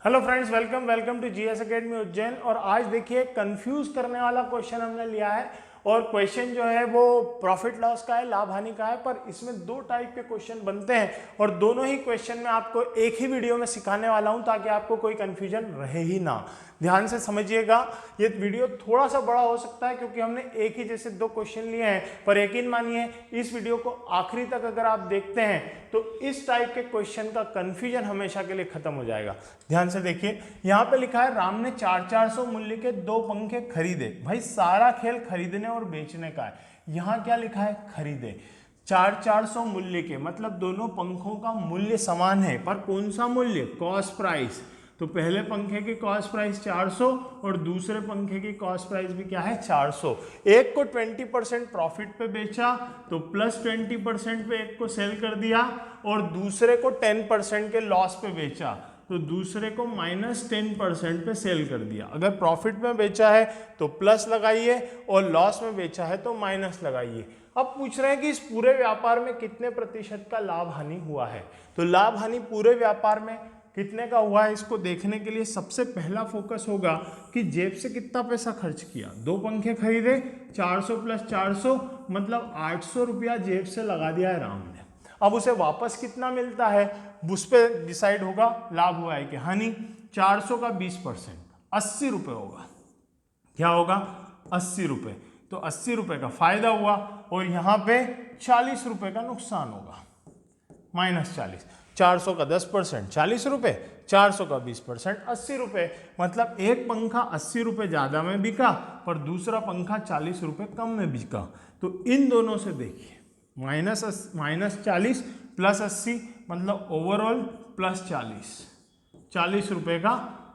Hello friends, welcome to GS Academy Ujjain. और आज देखिए कंफ्यूज करने वाला क्वेश्चन हमने लिया है। और क्वेश्चन जो है वो प्रॉफिट लॉस का है, लाभ हानि का है। पर इसमें दो टाइप के क्वेश्चन बनते हैं और दोनों ही क्वेश्चन मैं आपको एक ही वीडियो में सिखाने वाला हूं ताकि आपको कोई कंफ्यूजन रहे ही ना। ध्यान से समझिएगा, ये वीडियो थोड़ा सा बड़ा हो सकता है क्योंकि हमने एक ही जैसे दो क्वेश्चन लिए हैं, पर यकीन मानिए इस वीडियो को आखिरी तक अगर आप देखते हैं तो इस टाइप के क्वेश्चन का कंफ्यूजन हमेशा के लिए खत्म हो जाएगा। ध्यान से देखिए, यहाँ पे लिखा है राम ने 400 मूल्य के 2 पंखे खरीदे। भाई सारा खेल खरीदने और बेचने का है। यहाँ क्या लिखा है? खरीदे। 400 मूल्य के मतलब दोनों पंखों का मूल्य समान है, पर कौन सा मूल्य? Cost price. तो पहले पंखे की कॉस्ट प्राइस 400 और दूसरे पंखे की कॉस्ट प्राइस भी क्या है? 400। एक को 20% प्रॉफिट पे बेचा तो प्लस 20% पे एक को सेल कर दिया, और दूसरे को 10% के लॉस पे बेचा तो दूसरे को माइनस 10% पे सेल कर दिया। अगर प्रॉफिट में बेचा है तो प्लस लगाइए और लॉस में बेचा है तो माइनस लगाइए। अब पूछ रहे हैं कि इस पूरे व्यापार में कितने प्रतिशत का लाभ हानि हुआ है। तो लाभ हानि पूरे व्यापार में कितने का हुआ है, इसको देखने के लिए सबसे पहला फोकस होगा कि जेब से कितना पैसा खर्च किया। 2 पंखे खरीदे, 400 प्लस 400 मतलब 800 रुपया जेब से लगा दिया है राम ने। अब उसे वापस कितना मिलता है उस पर डिसाइड होगा लाभ हुआ है कि हानि। 400 का 20% 80 रुपये होगा। क्या होगा? 80 रुपये। तो 80 रुपये का फायदा हुआ और यहाँ पे 40 रुपये का नुकसान होगा, -40। 400 का 10% 40 रुपये, 400 का 20% 80 रुपये। मतलब एक पंखा 80 रुपये ज़्यादा में बिका पर दूसरा पंखा 40 रुपये कम में बिका। तो इन दोनों से देखिए, -40 प्लस 80 मतलब ओवरऑल प्लस 40 रुपये का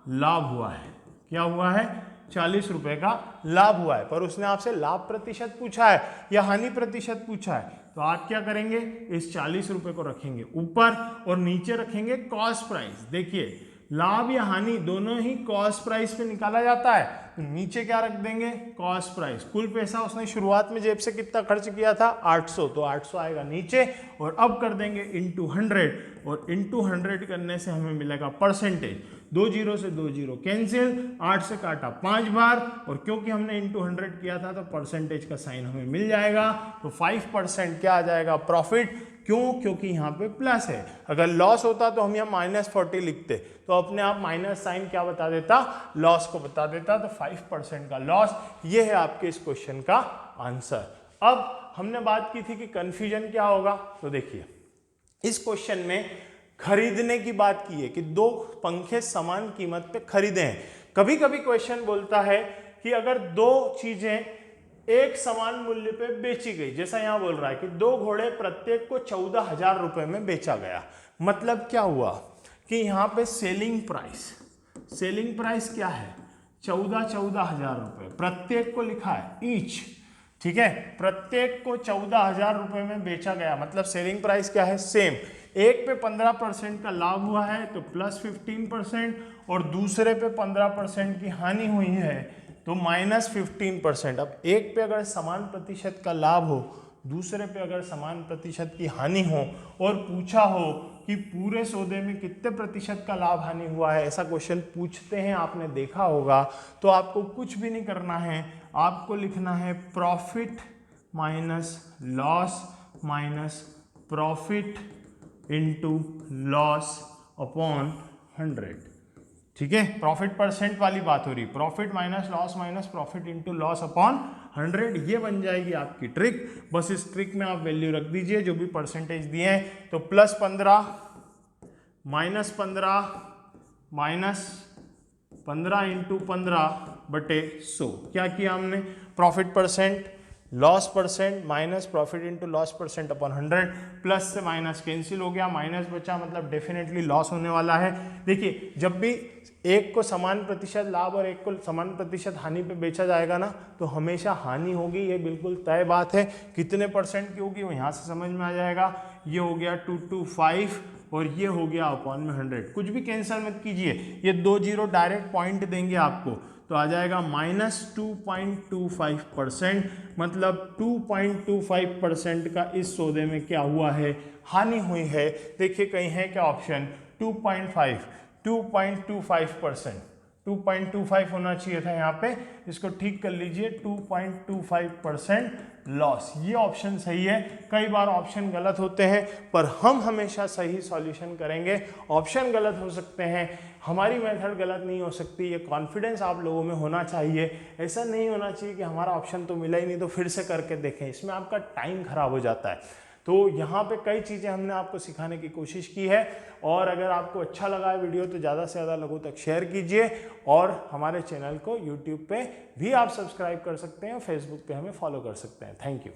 लाभ हुआ है। क्या हुआ है? 40 रुपये का लाभ हुआ है। पर उसने आपसे लाभ प्रतिशत पूछा है या हानि प्रतिशत पूछा है, तो आप क्या करेंगे? इस 40 रुपये को रखेंगे ऊपर और नीचे रखेंगे कॉस्ट प्राइस। देखिए, लाभ या हानि दोनों ही कॉस्ट प्राइस पे निकाला जाता है। तो नीचे क्या रख देंगे? Cost price. कुल पैसा उसने शुरुआत में जेब से कितना खर्च किया था? 800। तो 800 आएगा नीचे और अब कर देंगे इंटू 100, और इंटू 100 करने से हमें मिलेगा परसेंटेज। 2 जीरो से 2 जीरो कैंसिल, 8 से काटा 5 बार, और क्योंकि हमने इंटू 100 किया था तो परसेंटेज का साइन हमें मिल जाएगा। तो 5% क्या आ जाएगा? प्रॉफिट। क्यों? क्योंकि यहाँ पे प्लस है। अगर लॉस होता तो हम यहाँ -40 लिखते, तो अपने आप माइनस साइन क्या बता देता? लॉस को बता देता। तो 5% का लॉस, ये है आपके इस क्वेश्चन का आंसर। अब हमने बात की थी कि कंफ्यूजन क्या होगा। तो देखिए, इस क्वेश्चन में खरीदने की बात की है कि 2 पंखे समान कीमत पे खरीदे हैं। कभी कभी क्वेश्चन बोलता है कि अगर 2 चीजें एक समान मूल्य पे बेची गई, जैसा यहां बोल रहा है कि 2 घोड़े प्रत्येक को 14,000 रुपए में बेचा गया। मतलब क्या हुआ कि यहां पे सेलिंग प्राइस क्या है? 14,000 रुपए। प्रत्येक को लिखा है ईच, ठीक है, प्रत्येक को 14,000 रुपए में बेचा गया। मतलब सेलिंग प्राइस क्या है? सेम। एक पे 15% का लाभ हुआ है तो प्लस 15%, और दूसरे पे 15% की हानि हुई है तो -15%। अब एक पे अगर समान प्रतिशत का लाभ हो, दूसरे पे अगर समान प्रतिशत की हानि हो, और पूछा हो कि पूरे सौदे में कितने प्रतिशत का लाभ हानि हुआ है, ऐसा क्वेश्चन पूछते हैं, आपने देखा होगा, तो आपको कुछ भी नहीं करना है। आपको लिखना है profit minus loss minus profit into loss upon 100। ठीक है, प्रॉफिट परसेंट वाली बात हो रही। Profit minus profit into loss upon 100, ये बन जाएगी आपकी ट्रिक। बस इस ट्रिक में आप वैल्यू रख दीजिए जो भी परसेंटेज दिए हैं। तो +15 -15 इंटू 15/100। क्या किया हमने? Profit percent, loss percent minus profit into loss percent upon 100। Plus से माइनस कैंसिल हो गया, माइनस बचा, मतलब डेफिनेटली लॉस होने वाला है। देखिए, जब भी एक को समान प्रतिशत लाभ और एक को समान प्रतिशत हानि पे बेचा जाएगा ना, तो हमेशा हानि होगी, ये बिल्कुल तय बात है। कितने परसेंट की होगी वो यहाँ से समझ में आ जाएगा। ये हो गया 225 और ये हो गया अपॉन में 100। कुछ भी कैंसिल मत कीजिए, ये 2 जीरो डायरेक्ट पॉइंट देंगे आपको, तो आ जाएगा -2.25%। मतलब 2.25% का इस सौदे में क्या हुआ है? हानि हुई है। देखिए कहीं है क्या ऑप्शन? 2.5, 2.25%, 2.25 होना चाहिए था यहाँ पे, इसको ठीक कर लीजिए, 2.25% लॉस। ये ऑप्शन सही है। कई बार ऑप्शन गलत होते हैं पर हम हमेशा सही सॉल्यूशन करेंगे। ऑप्शन गलत हो सकते हैं, हमारी मेथड गलत नहीं हो सकती, ये कॉन्फिडेंस आप लोगों में होना चाहिए। ऐसा नहीं होना चाहिए कि हमारा ऑप्शन तो मिला ही नहीं तो फिर से करके देखें, इसमें आपका टाइम खराब हो जाता है। तो यहाँ पे कई चीज़ें हमने आपको सिखाने की कोशिश की है, और अगर आपको अच्छा लगा है वीडियो तो ज़्यादा से ज़्यादा लोगों तक शेयर कीजिए, और हमारे चैनल को यूट्यूब पे भी आप सब्सक्राइब कर सकते हैं, फेसबुक पे हमें फॉलो कर सकते हैं। Thank you.